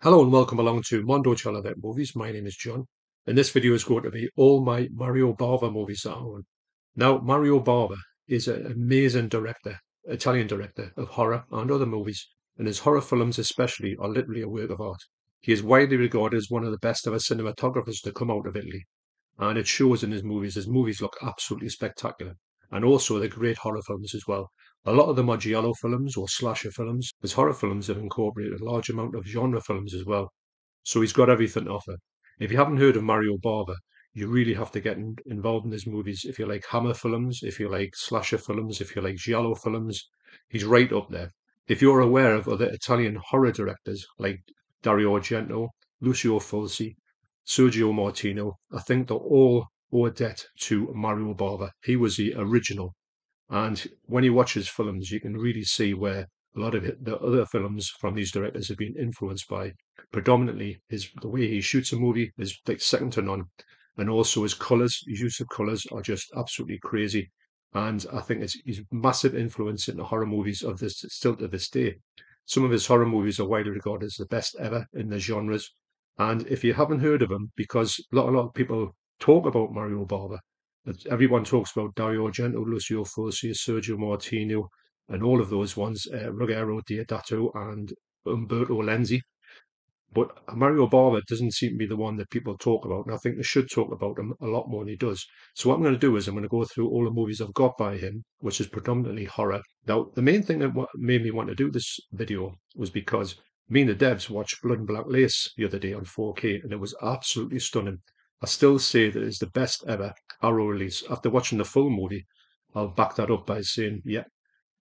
Hello and welcome along to Mondo Chelloveck movies. My name is John, and this video is going to be all my Mario Bava movies that I own. Now, Mario Bava is an amazing director, Italian director of horror and other movies, and his horror films especially are literally a work of art. He is widely regarded as one of the best ever cinematographers to come out of Italy, and it shows in his movies. His movies look absolutely spectacular, and also they're great horror films as well. A lot of them are giallo films or slasher films. His horror films have incorporated a large amount of genre films as well. So he's got everything to offer. If you haven't heard of Mario Bava, you really have to get involved in his movies. If you like Hammer films, if you like slasher films, if you like giallo films, he's right up there. If you're aware of other Italian horror directors like Dario Argento, Lucio Fulci, Sergio Martino, I think they're all owe a debt to Mario Bava. He was the original. And when you watch his films, you can really see where a lot of the other films from these directors have been influenced by. Predominantly, the way he shoots a movie is like second to none, and also his colours, his use of colours are just absolutely crazy. And I think it's his massive influence in the horror movies of this still to this day. Some of his horror movies are widely regarded as the best ever in the genres. And if you haven't heard of him, because a lot of people talk about Mario Bava, everyone talks about Dario Argento, Lucio Fulci, Sergio Martino, and all of those ones, Ruggero Deodato and Umberto Lenzi. But Mario Bava doesn't seem to be the one that people talk about, and I think they should talk about him a lot more than he does. So what I'm going to do is I'm going to go through all the movies I've got by him, which is predominantly horror. Now, the main thing that made me want to do this video was because me and the devs watched Blood and Black Lace the other day on 4K, and it was absolutely stunning. I still say that it's the best ever Arrow release. After watching the full movie, I'll back that up by saying, yeah,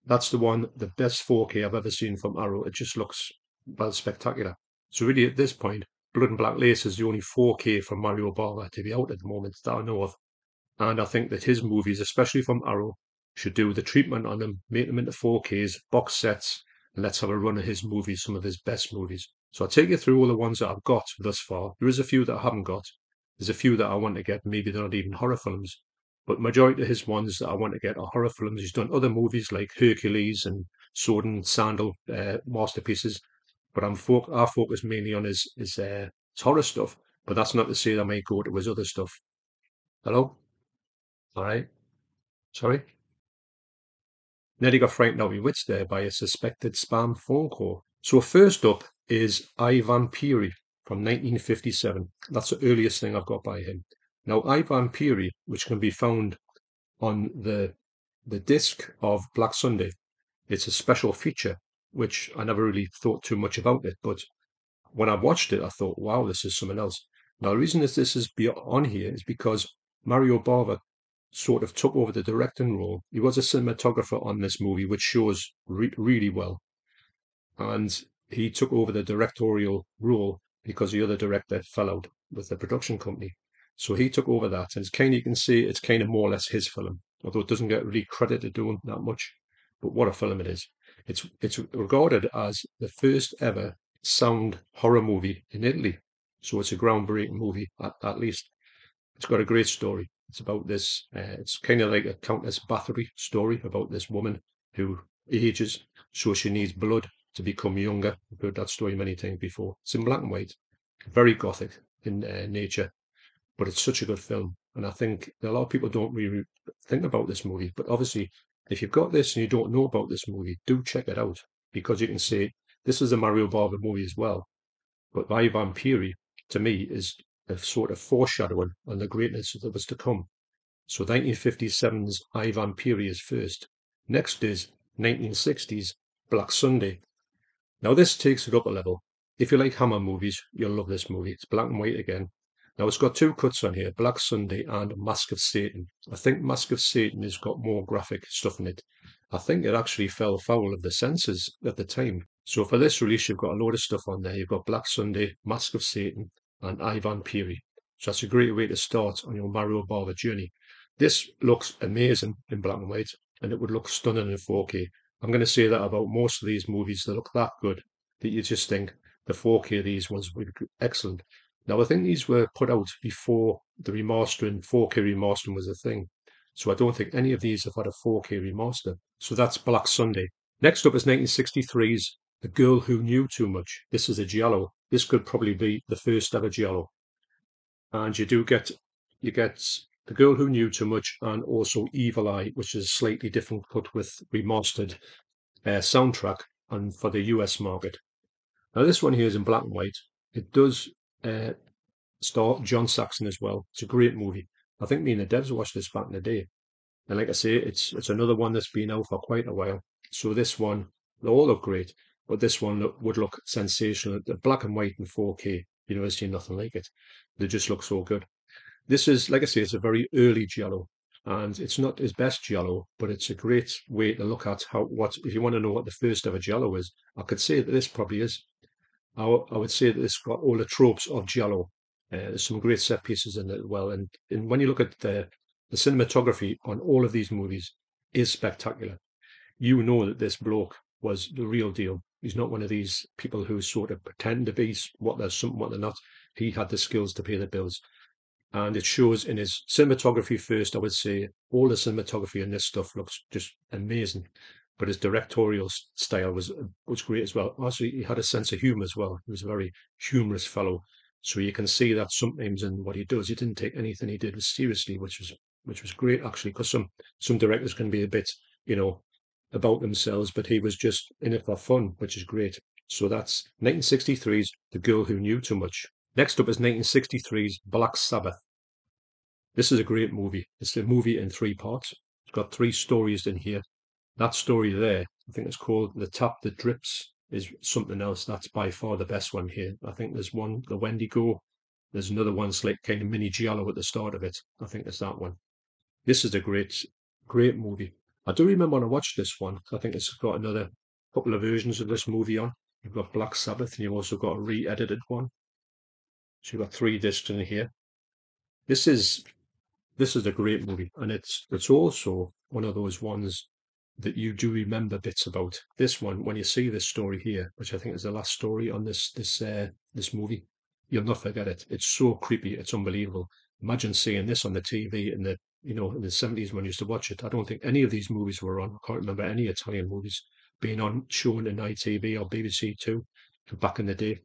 that's the best 4K I've ever seen from Arrow. It just looks, well, spectacular. So really at this point, Blood and Black Lace is the only 4K from Mario Bava to be out at the moment that I know of. And I think that his movies, especially from Arrow, should do the treatment on them, make them into 4Ks, box sets, and let's have a run of his movies, some of his best movies. So I'll take you through all the ones that I've got thus far. There is a few that I haven't got. There's a few that I want to get. Maybe they're not even horror films. But majority of his ones that I want to get are horror films. He's done other movies like Hercules and Sword and Sandal masterpieces. But I focus mainly on his horror stuff. But that's not to say that I might go to his other stuff. Hello? All right. Sorry? Nearly got frightened out of my wits there by a suspected spam phone call. So first up is Ivan Peri from 1957. That's the earliest thing I've got by him. Now, Ivan Peri, which can be found on the disc of Black Sunday, it's a special feature, which I never really thought too much about it. But when I watched it, I thought, wow, this is something else. Now, the reason that this is on here is because Mario Bava sort of took over the directing role. He was a cinematographer on this movie, which shows really well. And he took over the directorial role because the other director fell out with the production company. So he took over that. And it's kind of, you can see it's kind of more or less his film, although it doesn't get really credited doing that much. But what a film it is. It's regarded as the first ever sound horror movie in Italy. So it's a groundbreaking movie, at least. It's got a great story. It's about this, it's kind of like a Countess Bathory story about this woman who ages, so she needs blood to become younger. I've heard that story many times before. It's in black and white, very gothic in nature, but it's such a good film. And I think a lot of people don't really think about this movie. But obviously, if you've got this and you don't know about this movie, do check it out because you can say this is a Mario Bava movie as well. But Ivan Peri, to me, is a sort of foreshadowing on the greatness that was to come. So 1957's Ivan Peri is first. Next is 1960's Black Sunday. Now this takes it up a level. If you like Hammer movies, you'll love this movie. It's black and white again. Now it's got two cuts on here, Black Sunday and Mask of Satan. I think Mask of Satan has got more graphic stuff in it. I think it actually fell foul of the censors at the time. So for this release, you've got a load of stuff on there. You've got Black Sunday, Mask of Satan, and Ivan Peri. So that's a great way to start on your Mario Bava journey. This looks amazing in black and white, and it would look stunning in 4K. I'm going to say that about most of these movies. They look that good that you just think the 4K of these ones would be excellent. Now, I think these were put out before the remastering, 4K remastering was a thing. So I don't think any of these have had a 4K remaster. So that's Black Sunday. Next up is 1963's The Girl Who Knew Too Much. This is a giallo. this could probably be the first ever giallo. And you get The Girl Who Knew Too Much and also Evil Eye, which is slightly different cut with remastered soundtrack and for the US market. Now this one here is in black and white. It does uh, star John Saxon as well. It's a great movie. I think me and the devs watched this back in the day. And like I say, it's another one that's been out for quite a while. So this one, they all look great, but this one would look sensational. The black and white in 4K, you never seen nothing like it. They just look so good. This is, like I say, it's a very early giallo, and it's not his best giallo, but it's a great way to look at if you want to know what the first ever giallo is, I could say that this probably is. I would say that this got all the tropes of giallo. There's some great set pieces in it as well, and when you look at the cinematography on all of these movies is spectacular. You know that this bloke was the real deal. He's not one of these people who sort of pretend to be what they're something, what they're not. He had the skills to pay the bills. And it shows in his cinematography first. I would say all the cinematography in this stuff looks just amazing, but his directorial style was great as well. Also, he had a sense of humor as well. He was a very humorous fellow, so you can see that sometimes in what he does, he didn't take anything he did seriously, which was great actually. Because some directors can be a bit, you know, about themselves, but he was just in it for fun, which is great. So that's 1963's The Girl Who Knew Too Much. Next up is 1963's Black Sabbath. This is a great movie. It's a movie in three parts. It's got three stories in here. That story there, I think it's called The Tap That Drips, is something else. That's by far the best one here. I think there's one, The Wendigo. There's another one, it's like kind of mini giallo at the start of it. I think it's that one. This is a great movie. I do remember when I watched this one. I think it's got another couple of versions of this movie on. You've got Black Sabbath, and you've also got a re-edited one. So you've got 3 discs in here. This is this is a great movie, and it's also one of those ones that you do remember bits about. This one, when you see this story here, which I think is the last story on this movie, you'll not forget it. It's so creepy, it's unbelievable. Imagine seeing this on the TV in the 70s when you used to watch it. I don't think any of these movies were on. I can't remember any Italian movies being on shown in ITV or BBC Two back in the day,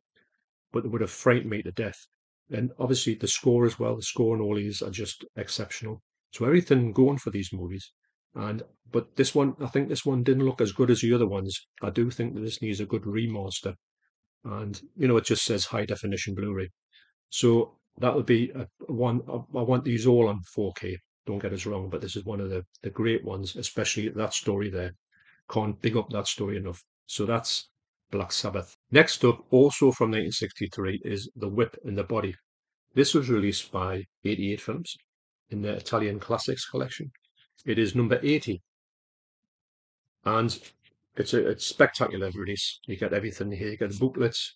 but it would have frightened me to death. And obviously the score as well, the score and all these are just exceptional. So everything going for these movies. But this one, I think this one didn't look as good as the other ones. I do think that this needs a good remaster. And it just says high definition Blu-ray. So that would be one. I want these all on 4K. Don't get us wrong, but this is one of the great ones, especially that story there. Can't big up that story enough. So that's Black Sabbath. Next up, also from 1963, is The Whip and the Body. This was released by 88 Films in the Italian Classics collection. It is number 80, and it's spectacular release. You get everything here. You get booklets,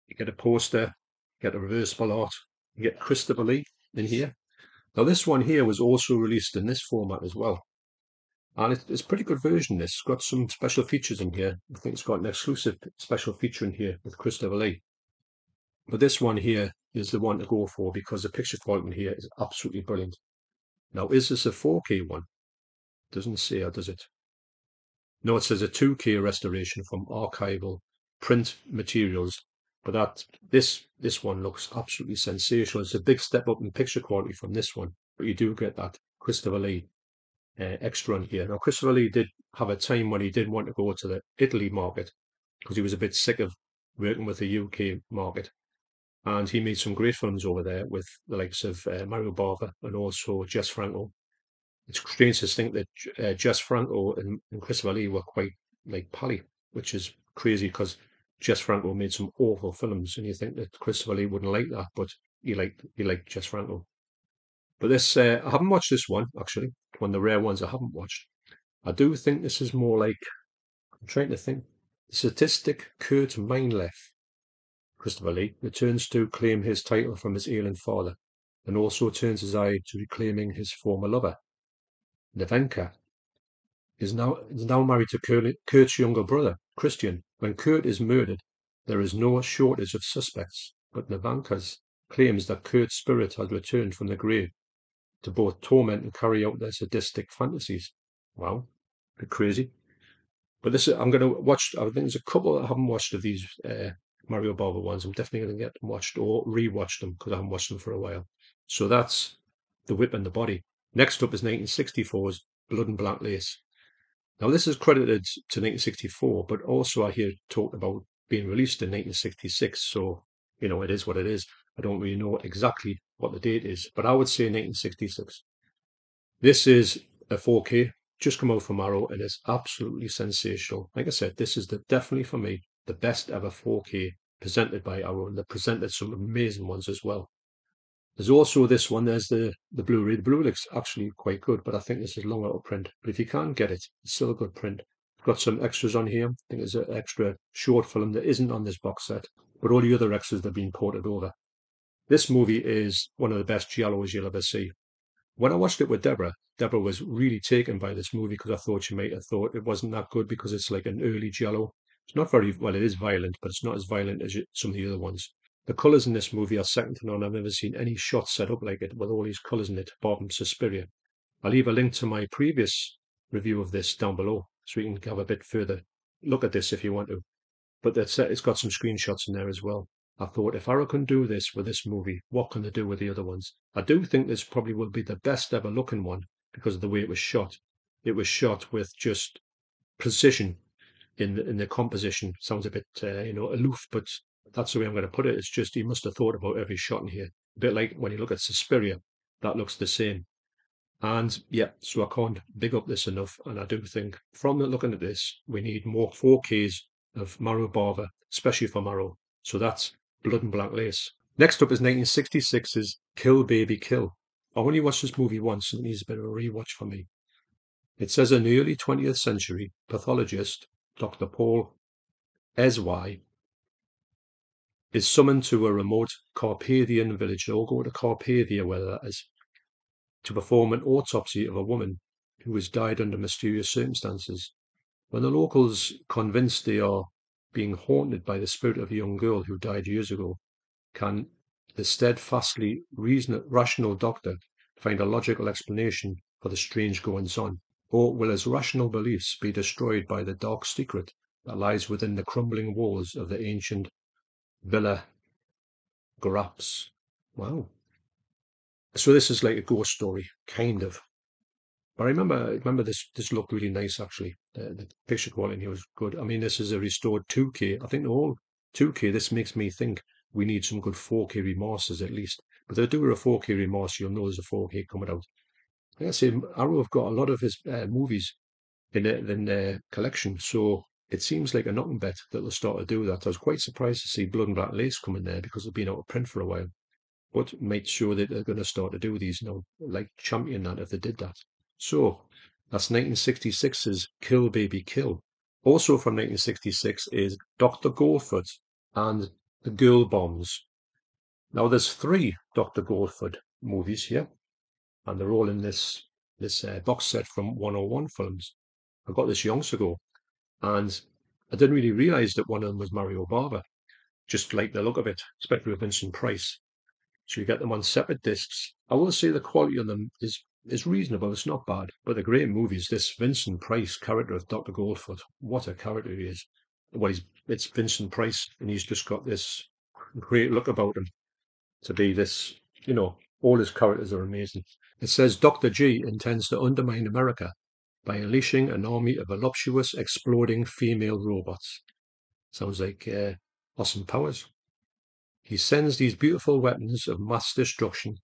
you get a poster, you get a reversible art, you get Christopher Lee in here. Now this one here was also released in this format as well. And it's a pretty good version. It's got some special features in here. I think it's got an exclusive special feature in here with Christopher Lee. But this one here is the one to go for because the picture quality in here is absolutely brilliant. Now, is this a 4K one? Doesn't say, or does it? No, it says a 2K restoration from archival print materials. But this one looks absolutely sensational. It's a big step up in picture quality from this one. But you do get that Christopher Lee extra on here. Now, Christopher Lee did have a time when he did want to go to the Italy market because he was a bit sick of working with the UK market. And he made some great films over there with the likes of Mario Bava and also Jess Franco. It's strange to think that Jess Franco and Christopher Lee were quite like pally, which is crazy because Jess Franco made some awful films, and you think that Christopher Lee wouldn't like that, but he liked Jess Franco. But this, I haven't watched this one actually. One of the rare ones I haven't watched. I do think this is more like, I'm trying to think, Statistic Kurt Meinleff. Christopher Lee returns to claim his title from his ailing father, and also turns his eye to reclaiming his former lover. Nevenka is now married to Kurt's younger brother, Christian. When Kurt is murdered, there is no shortage of suspects, but Nevenka claims that Kurt's spirit has returned from the grave to both torment and carry out their sadistic fantasies. Wow, a bit crazy. But I'm going to watch. I think there's a couple I haven't watched of these Mario Bava ones. I'm definitely going to get them watched or rewatch them because I haven't watched them for a while. So that's The Whip and the Body. Next up is 1964's Blood and Black Lace. Now, this is credited to 1964, but also I hear talked about being released in 1966. So, it is what it is. I don't really know exactly what the date is, but I would say 1966. This is a 4K, just come out from Arrow, and it's absolutely sensational. Like I said, this is definitely for me the best ever 4K presented by Arrow, and they presented some amazing ones as well. There's also this one, there's the Blu-ray. The Blu-ray looks actually quite good, but I think this is long out of print. But if you can't get it, it's still a good print. Got some extras on here. I think there's an extra short film that isn't on this box set, but all the other extras have been ported over. This movie is one of the best giallos you'll ever see. When I watched it with Deborah, Deborah was really taken by this movie because I thought she might have thought it wasn't that good because it's like an early giallo. It's not very, well, it is violent, but it's not as violent as some of the other ones. The colours in this movie are second to none. I've never seen any shot set up like it with all these colours in it, apart from Suspiria. I'll leave a link to my previous review of this down below so you can have a bit further look at this if you want to. But it's got some screenshots in there as well. I thought if Arrow can do this with this movie, what can they do with the other ones? I do think this probably will be the best ever looking one because of the way it was shot. It was shot with just precision in the composition. Sounds a bit aloof, but that's the way I'm going to put it. It's just he must have thought about every shot in here. A bit like when you look at Suspiria, that looks the same. And yeah, so I can't big up this enough. And I do think from looking at this, we need more 4Ks of Mario Bava, especially for Arrow. So that's Blood and Black Lace. Next up is 1966's Kill Baby Kill. I only watched this movie once and it needs a bit of a rewatch for me. It says in the early 20th century, pathologist Dr. Paul S.Y. is summoned to a remote Carpathian village. They'll go to Carpathia, whether that is, to perform an autopsy of a woman who has died under mysterious circumstances. When the locals, convinced they are being haunted by the spirit of a young girl who died years ago, can the steadfastly rational doctor find a logical explanation for the strange goings on? Or will his rational beliefs be destroyed by the dark secret that lies within the crumbling walls of the ancient Villa Graps? Wow. So this is like a ghost story, kind of. But I remember this looked really nice actually. The picture quality here was good. I mean, this is a restored 2K. I think the whole 2K. This makes me think we need some good 4K remasters at least. But if they do a 4K remaster, you'll know there's a 4K coming out. Like I say, Arrow have got a lot of his movies in their collection, so it seems like a knocking bet that they'll start to do that. I was quite surprised to see Blood and Black Lace come in there because they've been out of print for a while. But make sure that they're going to start to do these now, like champion that if they did that. So that's 1966's Kill Baby Kill. Also from 1966 is Dr. Gford and the Girl Bombs. Now there's 3 Dr. Gford movies here, and they're all in this box set from 101 Films. I got this yonks ago, and I didn't really realise that one of them was Mario Bava. Just like the look of it, especially with Vincent Price. So you get them on separate discs. I will say the quality on them is reasonable. It's not bad, but they're great movies. This Vincent Price character of Dr. Goldfoot, what a character he is. Well, it's Vincent Price, and he's just got this great look about him to be this. All his characters are amazing. It says Dr. G intends to undermine America by unleashing an army of voluptuous, exploding female robots. Sounds like Austin Powers. He sends these beautiful weapons of mass destruction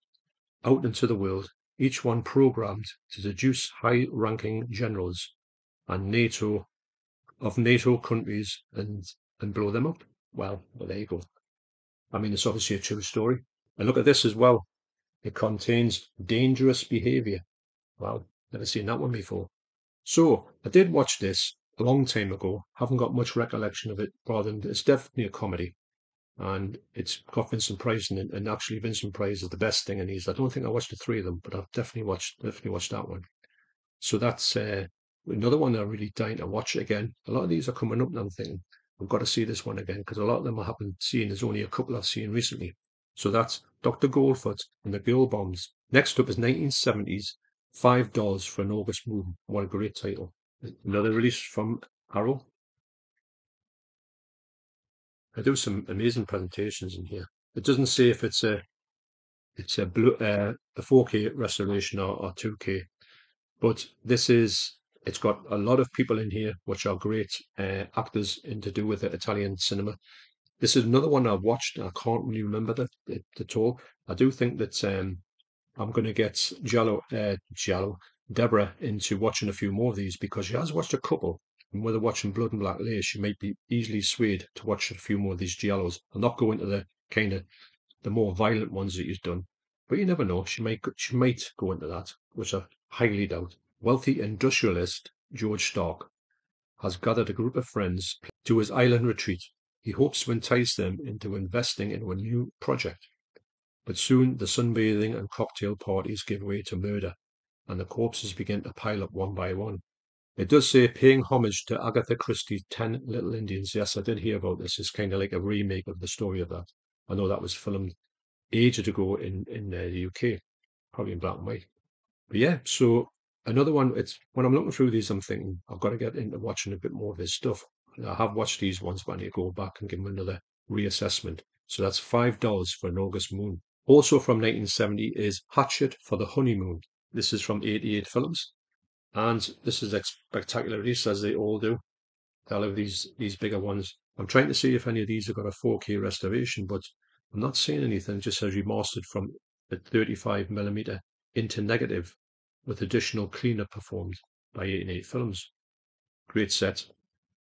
out into the world, each one programmed to seduce high-ranking generals and NATO countries and blow them up. Well, there you go. I mean, it's obviously a true story. And look at this as well. It contains dangerous behavior. Wow, never seen that one before. So I did watch this a long time ago. Haven't got much recollection of it, rather than it's definitely a comedy. And it's got Vincent Price in it, and actually Vincent Price is the best thing in these. I don't think I watched the 3 of them, but I've definitely watched that one. So that's another one I'm really dying to watch again. A lot of these are coming up, and I'm thinking I've got to see this one again because a lot of them I haven't seen. There's only a couple I've seen recently. So that's Dr. Goldfoot and the Girl Bombs. Next up is 1970s $5 for an August Moon. What a great title! Another release from Arrow. I do some amazing presentations in here. It doesn't say if a 4K restoration or 2K, but it's got a lot of people in here which are great actors in to do with the Italian cinema. This is another one I watched. I can't really remember it at all. I do think that I'm going to get Deborah into watching a few more of these because she has watched a couple. And whether watching Blood and Black Lace, she might be easily swayed to watch a few more of these giallos. I'll not go into the kind of the more violent ones that he's done, but you never know. She might go into that, which I highly doubt. Wealthy industrialist George Stark has gathered a group of friends to his island retreat. He hopes to entice them into investing in a new project. But soon the sunbathing and cocktail parties give way to murder, and the corpses begin to pile up one by one. It does say paying homage to Agatha Christie's 10 Little Indians. Yes, I did hear about this. It's kind of like a remake of the story of that. I know that was filmed ages ago in the UK, probably in black and white. But yeah, so another one. It's when I'm looking through these, I'm thinking I've got to get into watching a bit more of his stuff. I have watched these ones, but I need to go back and give them another reassessment. So that's $5 for an August Moon. Also from 1970 is Hatchet for the Honeymoon. This is from 88 Films, and this is a spectacular release as they all do. They'll have these bigger ones. I'm trying to see if any of these have got a 4K restoration, but I'm not seeing anything. It just says remastered from the 35mm into negative with additional cleanup performed by 88 Films. Great set.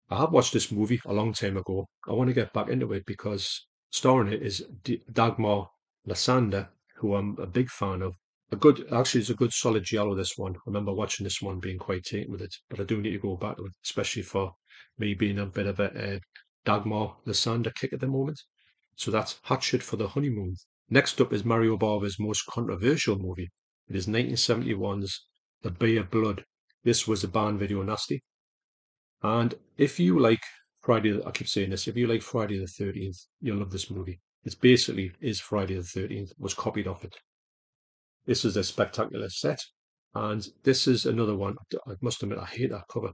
I have watched this movie a long time ago. I want to get back into it because starring it is Dagmar Lassander, who I'm a big fan of. Actually, it's a good solid giallo, this one. I remember watching this one being quite taken with it, but I do need to go back to it, especially for me being a bit of a Dagmar Lassander kick at the moment. So that's Hatchet for the Honeymoon. Next up is Mario Bava's most controversial movie. It is 1971's The Bay of Blood. This was a banned video nasty. And if you like I keep saying this, if you like Friday the 13th, you'll love this movie. It's basically is Friday the 13th, was copied off it. This is a spectacular set. And this is another one. I must admit, I hate that cover.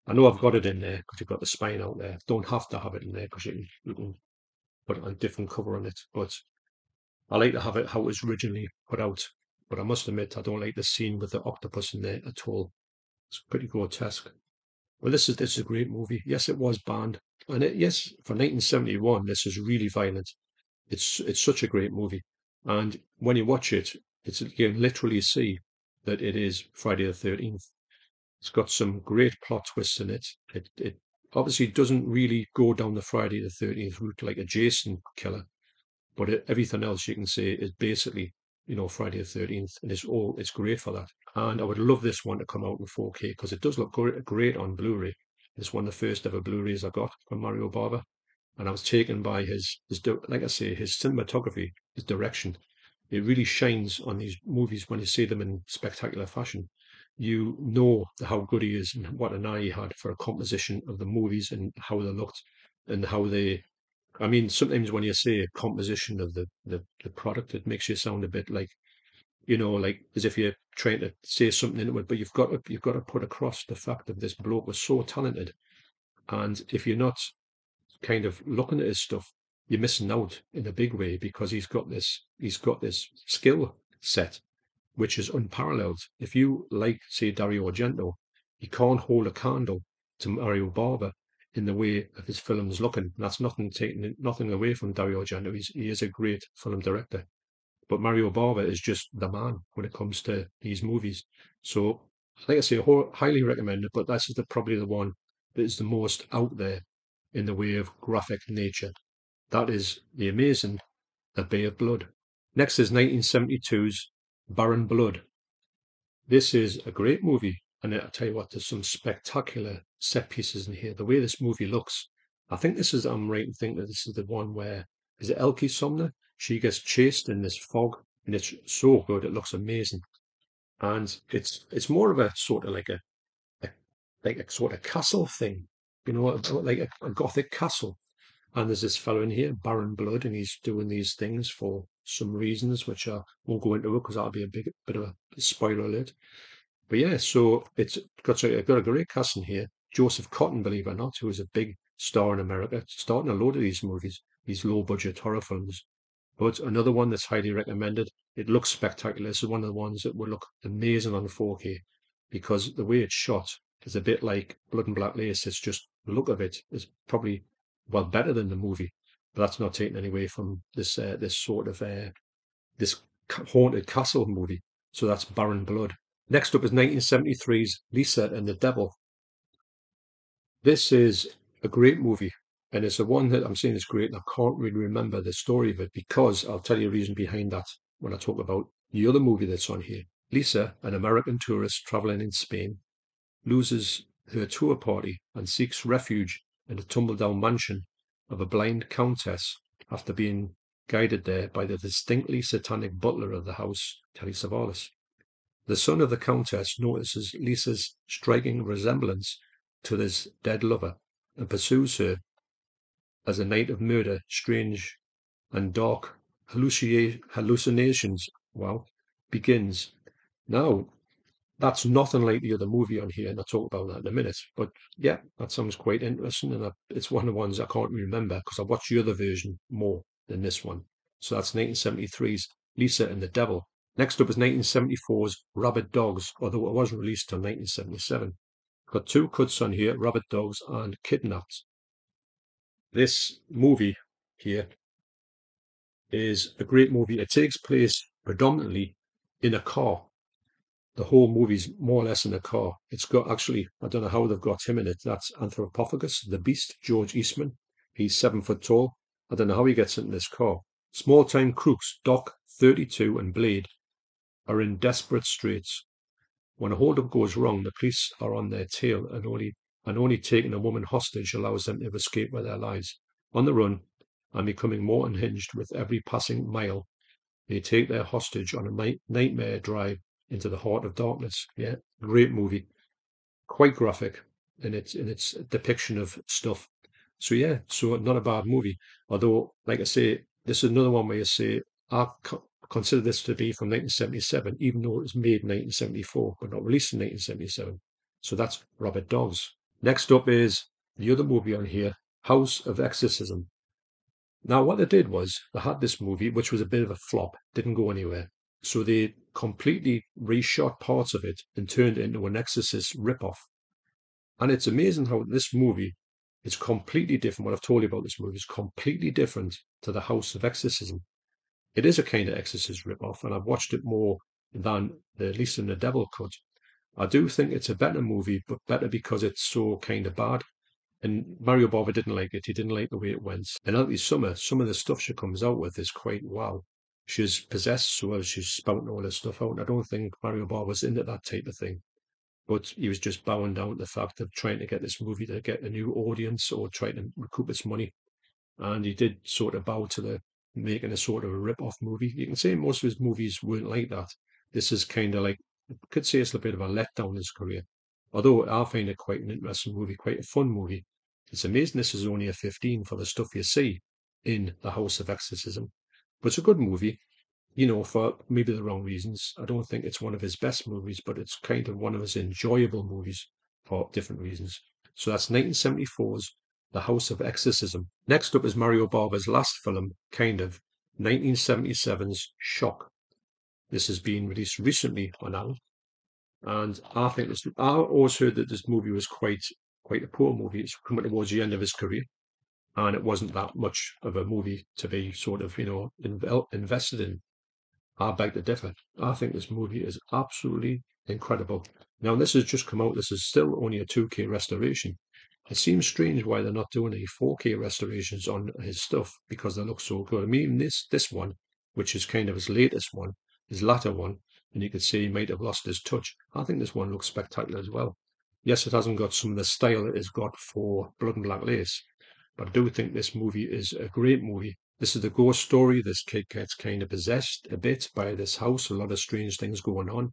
I know I've got it in there because you've got the spine out there. Don't have to have it in there because you can put a different cover on it. But I like to have it how it was originally put out. But I must admit, I don't like the scene with the octopus in there at all. It's pretty grotesque. Well, this is a great movie. Yes, it was banned, and yes, for 1971, this is really violent. It's such a great movie, and when you watch it, you can literally see that it is Friday the 13th. It's got some great plot twists in it. It obviously doesn't really go down the Friday the 13th route like a Jason killer, but everything else you can say is basically, Friday the 13th, and it's great for that. And I would love this one to come out in 4K because it does look great on Blu-ray. It's one of the first ever Blu-rays I got from Mario Bava, and I was taken by like I say, his cinematography, his direction. It really shines on these movies when you see them in spectacular fashion. You know how good he is and what an eye he had for a composition of the movies and how they looked and how they I mean, sometimes when you say a composition of the product, it makes you sound a bit like, like as if you're trying to say something into it, but you've got to put across the fact that this bloke was so talented. And if you're not kind of looking at his stuff, you're missing out in a big way because he's got this skill set which is unparalleled. If you like, say, Dario Argento, he can't hold a candle to Mario Bava in the way of his films looking. That's nothing away from Dario Argento. He is a great film director. But Mario Bava is just the man when it comes to these movies. So, like I say, highly recommend it, but this is probably the one that is the most out there in the way of graphic nature. That is the amazing The Bay of Blood. Next is 1972's Baron Blood. This is a great movie, and I tell you what, there's some spectacular set pieces in here. The way this movie looks, I'm right in thinking that this is the one where, is it Elke Somner? She gets chased in this fog, and it's so good, it looks amazing. And it's more of a sort of like a sort of castle thing, like a Gothic castle. And there's this fellow in here, Baron Blood, and he's doing these things for some reasons, which I won't go into it because that'll be a bit of a spoiler alert. But yeah, so it's got a great cast in here. Joseph Cotton, believe it or not, who is a big star in America, starting a load of these movies, these low-budget horror films. But another one that's highly recommended. It looks spectacular. This is one of the ones that will look amazing on 4K because the way it's shot is a bit like Blood and Black Lace. It's just the look of it is probably well better than the movie, but that's not taken any away from this sort of this haunted castle movie. So that's Barren Blood. Next up is 1973's Lisa and the Devil. This is a great movie, and it's the one that I'm saying is great, and I can't really remember the story of it because I'll tell you a reason behind that when I talk about the other movie that's on here. Lisa, an American tourist traveling in Spain, loses her tour party and seeks refuge in the tumble-down mansion of a blind countess after being guided there by the distinctly satanic butler of the house, Telly Savalas. The son of the countess notices Lisa's striking resemblance to this dead lover and pursues her as a night of murder, strange and dark hallucinations, begins. Now, that's nothing like the other movie on here, and I'll talk about that in a minute. But yeah, that sounds quite interesting, and it's one of the ones I can't remember because I watched the other version more than this one. So that's 1973's Lisa and the Devil. Next up is 1974's Rabid Dogs, although it wasn't released until 1977. Got two cuts on here, Rabid Dogs and Kidnapped. This movie here is a great movie. It takes place predominantly in a car. The whole movie's more or less in a car. It's got actually, I don't know how they've got him in it. That's Anthropophagus, the beast, George Eastman. He's 7 foot tall. I don't know how he gets into this car. Small-time crooks Doc, 32, and Blade are in desperate straits. When a holdup goes wrong, the police are on their tail, and only taking a woman hostage allows them to escape with their lives. On the run, and becoming more unhinged with every passing mile, they take their hostage on a nightmare drive into the heart of darkness. Yeah, great movie, quite graphic in its depiction of stuff. So yeah, so not a bad movie. Although, like I say, this is another one where you say I consider this to be from 1977, even though it was made in 1974, but not released in 1977. So that's Rabid Dogs. Next up is the other movie on here, House of Exorcism. Now, what they did was they had this movie, which was a bit of a flop, didn't go anywhere. So they completely reshot parts of it and turned it into an Exorcist ripoff. And it's amazing how this movie is completely different. What I've told you about this movie is completely different to the House of Exorcism. It is a kind of Exorcist ripoff, and I've watched it more than the Lisa and the Devil cut. I do think it's a better movie, but better because it's so kind of bad. And Mario Bava didn't like it. He didn't like the way it went. And Auntie Summer, some of the stuff she comes out with is quite wow. She's possessed, so she's spouting all this stuff out. And I don't think Mario Bava was into that type of thing. But he was just bowing down to the fact of trying to get this movie to get a new audience or trying to recoup its money. And he did sort of bow to the making a sort of a rip-off movie. You can say most of his movies weren't like that. This is kind of like, I could say it's a bit of a letdown in his career. Although I find it quite an interesting movie, quite a fun movie. It's amazing this is only a 15 for the stuff you see in The House of Exorcism. But it's a good movie, for maybe the wrong reasons. I don't think it's one of his best movies, but it's kind of one of his enjoyable movies for different reasons. So that's 1974's The House of Exorcism. Next up is Mario Bava's last film, 1977's Shock. This has been released recently on Al, and I always heard that this movie was quite a poor movie. It's coming towards the end of his career, and it wasn't that much of a movie to be sort of invested in. I beg to differ. I think this movie is absolutely incredible. Now, this has just come out. This is still only a 2K restoration. It seems strange why they're not doing any 4K restorations on his stuff because they look so good. I mean, this one, which is kind of his latest one, his latter one, and you could see he might have lost his touch. I think this one looks spectacular as well. Yes, it hasn't got some of the style it has got for Blood and Black Lace, but I do think this movie is a great movie. This is the ghost story. This kid gets kind of possessed a bit by this house, a lot of strange things going on.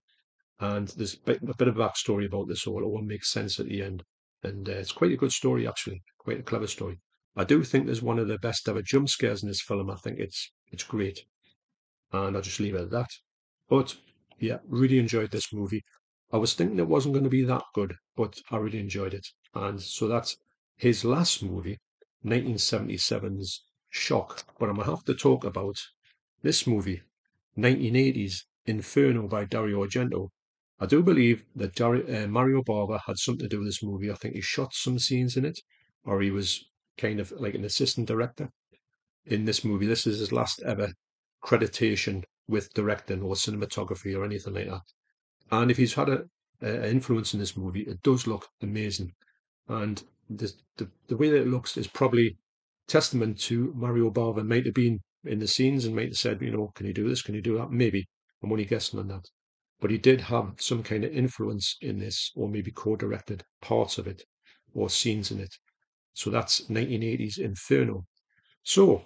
And there's a bit of backstory about this all. It all makes sense at the end. And it's quite a good story, actually. Quite a clever story. I do think there's one of the best ever jump scares in this film. I think it's great. And I'll just leave it at that. But yeah, really enjoyed this movie. I was thinking it wasn't going to be that good, but I really enjoyed it. And so that's his last movie, 1977's Shock, but I'm going to have to talk about this movie, 1980's Inferno by Dario Argento. I do believe that Mario Bava had something to do with this movie. I think he shot some scenes in it, or he was kind of like an assistant director in this movie. This is his last ever creditation with directing or cinematography or anything like that. And if he's had a influence in this movie, it does look amazing. And the way that it looks is probably testament to Mario Bava. Might have been in the scenes and might have said, can you do this? Can you do that? Maybe. I'm only guessing on that. But he did have some kind of influence in this, or maybe co-directed parts of it, or scenes in it. So that's 1980's Inferno. So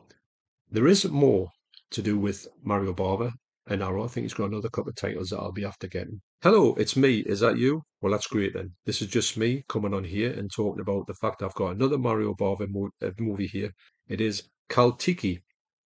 there is more to do with Mario Bava and Arrow. I think he's got another couple of titles that I'll be after getting. Hello, it's me. Is that you? Well, that's great then. This is just me coming on here and talking about the fact I've got another Mario Bava movie here. It is Caltiki,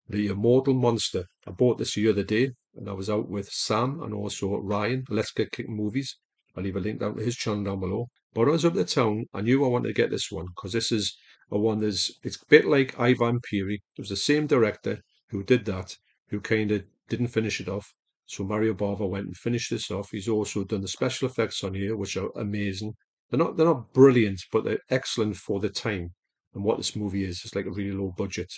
the Immortal Monster. I bought this the other day and I was out with Sam and also Ryan. Let's Get Kicking Movies. I'll leave a link down to his channel down below. But I was up the town. I knew I wanted to get this one because this is a one it's a bit like Ivan Peri. It was the same director who did that, who kind of didn't finish it off. So Mario Bava went and finished this off. He's also done the special effects on here, which are amazing. They're not brilliant, but they're excellent for the time and what this movie is. It's like a really low budget,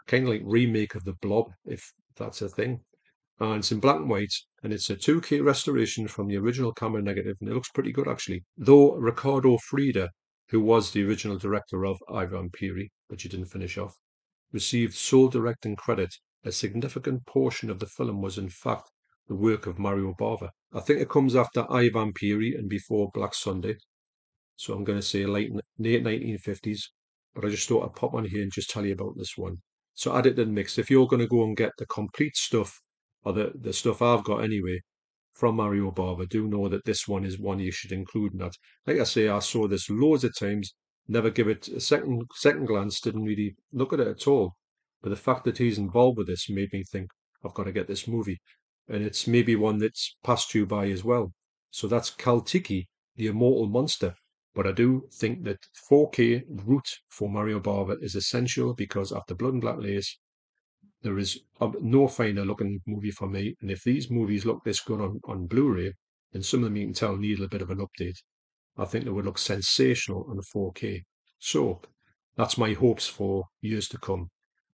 kind of like remake of The Blob, if that's a thing. And it's in black and white, and it's a 2K restoration from the original camera negative, and it looks pretty good actually. Though Ricardo Frida, who was the original director of Ivan Peri, but he didn't finish off, received sole directing credit, a significant portion of the film was in fact the work of Mario Bava. I think it comes after Ivan Peri and before Black Sunday, so I'm going to say late 1950s, but I just thought I'd pop on here and just tell you about this one. So add it to the mix. If you're going to go and get the complete stuff, or the stuff I've got anyway, from Mario Bava, do know that this one is one you should include in that. Like I say, I saw this loads of times, never give it a second glance, didn't really look at it at all. But the fact that he's involved with this made me think, I've got to get this movie. And it's maybe one that's passed you by as well. So that's Caltiki, the Immortal Monster. But I do think that 4K route for Mario Bava is essential because after Blood and Black Lace, there is no finer looking movie for me. And if these movies look this good on Blu-ray, and some of them you can tell need a bit of an update, I think they would look sensational on 4K. So that's my hopes for years to come.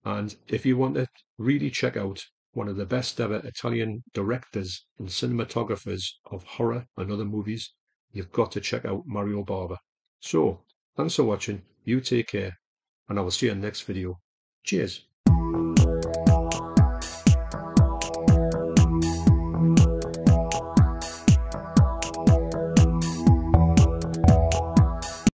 And if you want to really check out one of the best ever Italian directors and cinematographers of horror and other movies, you've got to check out Mario Bava. So, thanks for watching. You take care, and I will see you in the next video. Cheers.